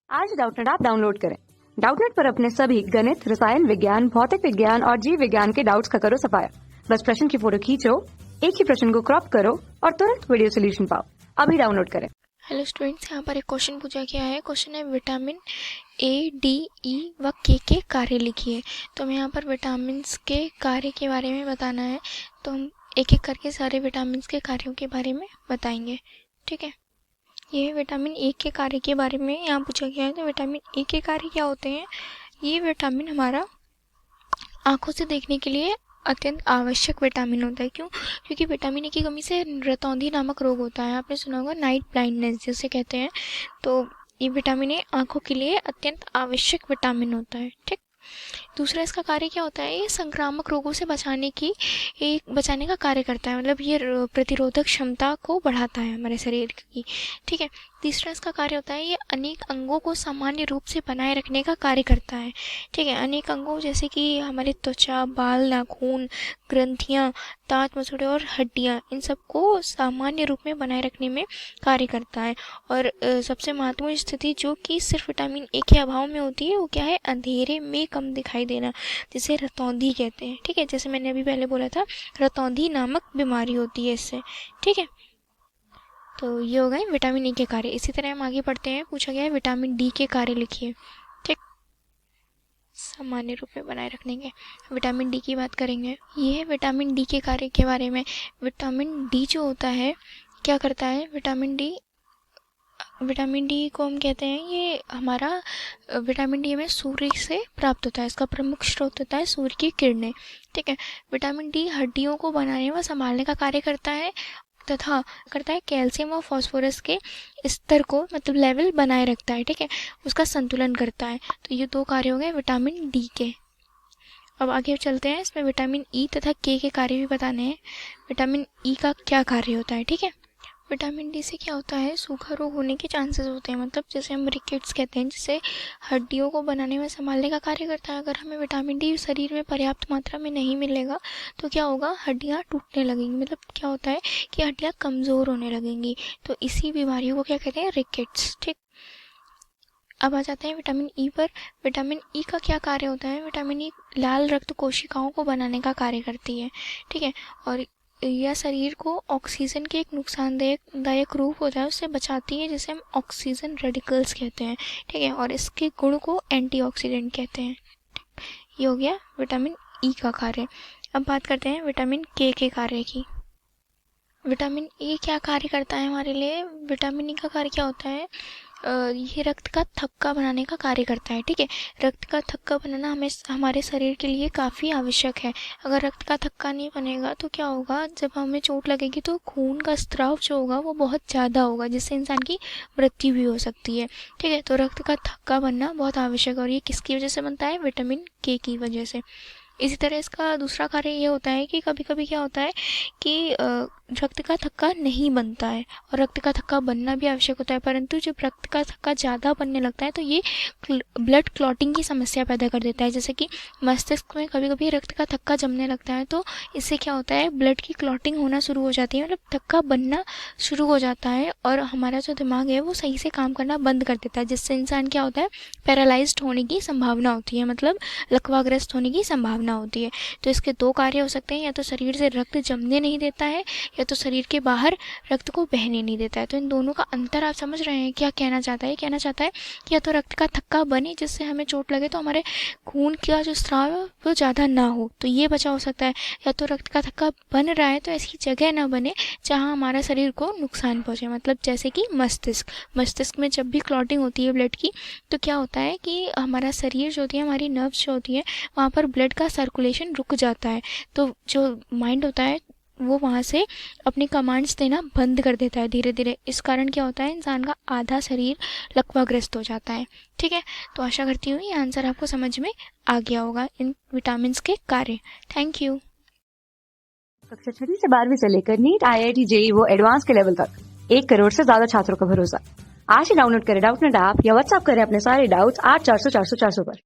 आज Doubtnut app download करें। Doubtnut पर अपने सभी गणित, रसायन विज्ञान, भौतिक विज्ञान और जीव विज्ञान के डाउट्स का करो सफाया। बस प्रश्न की फोटो खींचो, एक ही प्रश्न को क्रॉप करो और तुरंत वीडियो सोल्यूशन पाओ। अभी डाउनलोड करें। हेलो स्टूडेंट्स, यहाँ पर एक क्वेश्चन पूछा गया है। क्वेश्चन है विटामिन ए, डी, ई व के कार्य लिखिए। तो हमें यहाँ पर विटामिन के कार्य के बारे में बताना है, तो हम एक एक करके सारे विटामिन के कार्यों के बारे में बताएंगे। ठीक है, ये विटामिन ए के कार्य के बारे में यहाँ पूछा गया है। तो विटामिन ए के कार्य क्या होते हैं? ये विटामिन हमारा आंखों से देखने के लिए अत्यंत आवश्यक विटामिन होता है। क्यों? क्योंकि विटामिन ए की कमी से रतौंधी नामक रोग होता है। आपने सुना होगा, नाइट ब्लाइंडनेस जिसे कहते हैं। तो ये विटामिन ए आंखों के लिए अत्यंत आवश्यक विटामिन होता है। ठीक, दूसरा इसका कार्य क्या होता है? ये संक्रामक रोगों से बचाने का कार्य करता है। मतलब ये प्रतिरोधक क्षमता को बढ़ाता है हमारे शरीर की। ठीक है, तीसरा इसका कार्य होता है, ये अनेक अंगों को सामान्य रूप से बनाए रखने का कार्य करता है। ठीक है, अनेक अंगों जैसे कि हमारे त्वचा, बाल, नाखून, ग्रंथियां, दांत, मसूड़े और हड्डियां, इन सबको सामान्य रूप में बनाए रखने में कार्य करता है। और सबसे महत्वपूर्ण स्थिति जो कि सिर्फ विटामिन ए के अभाव में होती है, वो क्या है? अंधेरे में कम दिखाई देना, जिसे रतौंधी कहते हैं। ठीक है, जैसे मैंने अभी पहले बोला था, रतौंधी नामक बीमारी होती है इससे। ठीक है, तो ये हो गए विटामिन ए के कार्य। इसी तरह हम आगे बढ़ते हैं। पूछा गया है विटामिन डी के कार्य लिखिए। ठीक, सामान्य रूप में बनाए रखने के। विटामिन डी की बात करेंगे। ये है विटामिन डी के कार्य के बारे में। विटामिन डी जो होता है क्या करता है? विटामिन डी को हम कहते हैं, ये हमारा विटामिन डी हमें सूर्य से प्राप्त होता है। इसका प्रमुख स्रोत होता है सूर्य की किरणें। ठीक है, विटामिन डी हड्डियों को बनाने व संभालने का कार्य करता है तथा करता है कैल्शियम और फास्फोरस के स्तर को, मतलब लेवल बनाए रखता है। ठीक है, उसका संतुलन करता है। तो ये दो कार्य हो गए विटामिन डी के। अब आगे चलते हैं, इसमें विटामिन ई तथा के कार्य भी बताने हैं। विटामिन ई का क्या कार्य होता है? ठीक है, विटामिन डी से क्या होता है? सूखा रोग होने के चांसेस होते हैं। मतलब जैसे हम रिकेट्स कहते हैं, जिसे हड्डियों को बनाने में संभालने का कार्य करता है। अगर हमें विटामिन डी शरीर में पर्याप्त मात्रा में नहीं मिलेगा तो क्या होगा? हड्डियां टूटने लगेंगी। मतलब क्या होता है कि हड्डियां कमज़ोर होने लगेंगी। तो इसी बीमारियों को क्या कहते हैं? रिकेट्स। ठीक, अब आ जाते हैं विटामिन ई पर। विटामिन ई का क्या कार्य होता है? विटामिन ई लाल रक्त कोशिकाओं को बनाने का कार्य करती है। ठीक है, और यह शरीर को ऑक्सीजन के एक नुकसानदायक रूप होता है उससे बचाती है, जिसे हम ऑक्सीजन रेडिकल्स कहते हैं। ठीक है, और इसके गुण को एंटीऑक्सीडेंट कहते हैं। ये हो गया विटामिन ई का कार्य। अब बात करते हैं विटामिन के कार्य की। विटामिन ए क्या कार्य करता है हमारे लिए? विटामिन ई का कार्य क्या होता है? ये रक्त का थक्का बनाने का कार्य करता है। ठीक है, रक्त का थक्का बनाना हमारे शरीर के लिए काफ़ी आवश्यक है। अगर रक्त का थक्का नहीं बनेगा तो क्या होगा? जब हमें चोट लगेगी तो खून का स्त्राव जो होगा वो बहुत ज़्यादा होगा, जिससे इंसान की मृत्यु भी हो सकती है। ठीक है, तो रक्त का थक्का बनना बहुत आवश्यक है। और ये किसकी वजह से बनता है? विटामिन के की वजह से। इसी तरह इसका दूसरा कार्य ये होता है कि कभी कभी क्या होता है कि रक्त का थक्का नहीं बनता है, और रक्त का थक्का बनना भी आवश्यक होता है। परंतु जब रक्त का थक्का ज़्यादा बनने लगता है तो ये ब्लड क्लॉटिंग की समस्या पैदा कर देता है। जैसे कि मस्तिष्क में कभी कभी रक्त का थक्का जमने लगता है, तो इससे क्या होता है? ब्लड की क्लॉटिंग होना शुरू हो जाती है। मतलब थक्का बनना शुरू हो जाता है, और हमारा जो दिमाग है वो सही से काम करना बंद कर देता है, जिससे इंसान क्या होता है? पैरालाइज्ड होने की संभावना होती है, मतलब लकवाग्रस्त होने की संभावना होती है। तो इसके दो कार्य हो सकते हैं, या तो शरीर से रक्त जमने नहीं देता है, या तो शरीर के बाहर रक्त को बहने नहीं देता है। तो इन दोनों का अंतर आप समझ रहे हैं? क्या कहना चाहता है? कहना चाहता है कि या तो रक्त का थक्का बने जिससे हमें चोट लगे तो हमारे खून का जो स्राव है वो ज़्यादा ना हो, तो ये बचा हो सकता है। या तो रक्त का थक्का बन रहा है तो ऐसी जगह ना बने जहाँ हमारा शरीर को नुकसान पहुँचे। मतलब जैसे कि मस्तिष्क में जब भी क्लॉटिंग होती है ब्लड की, तो क्या होता है कि हमारा शरीर जो होती है, हमारी नर्व्स जो होती है, वहाँ पर ब्लड का सर्कुलेशन रुक जाता है। तो जो माइंड होता है वो वहाँ से अपनी कमांड्स देना बंद कर देता है धीरे धीरे। इस कारण क्या होता है? इंसान का आधा शरीर लकवाग्रस्त हो जाता है। ठीक है, तो आशा करती हूँ ये आंसर आपको समझ में आ गया होगा इन विटामिन के कार्य। Thank you. कक्षा 6 से 12वीं से लेकर नीट, IIT, JEE वो एडवांस के लेवल तक 1 करोड़ से ज्यादा छात्रों का भरोसा। आज ही डाउनलोड करें डाउटनेट ऐप या व्हाट्सएप करें अपने सारे डाउट्स 8400 400 400 पर।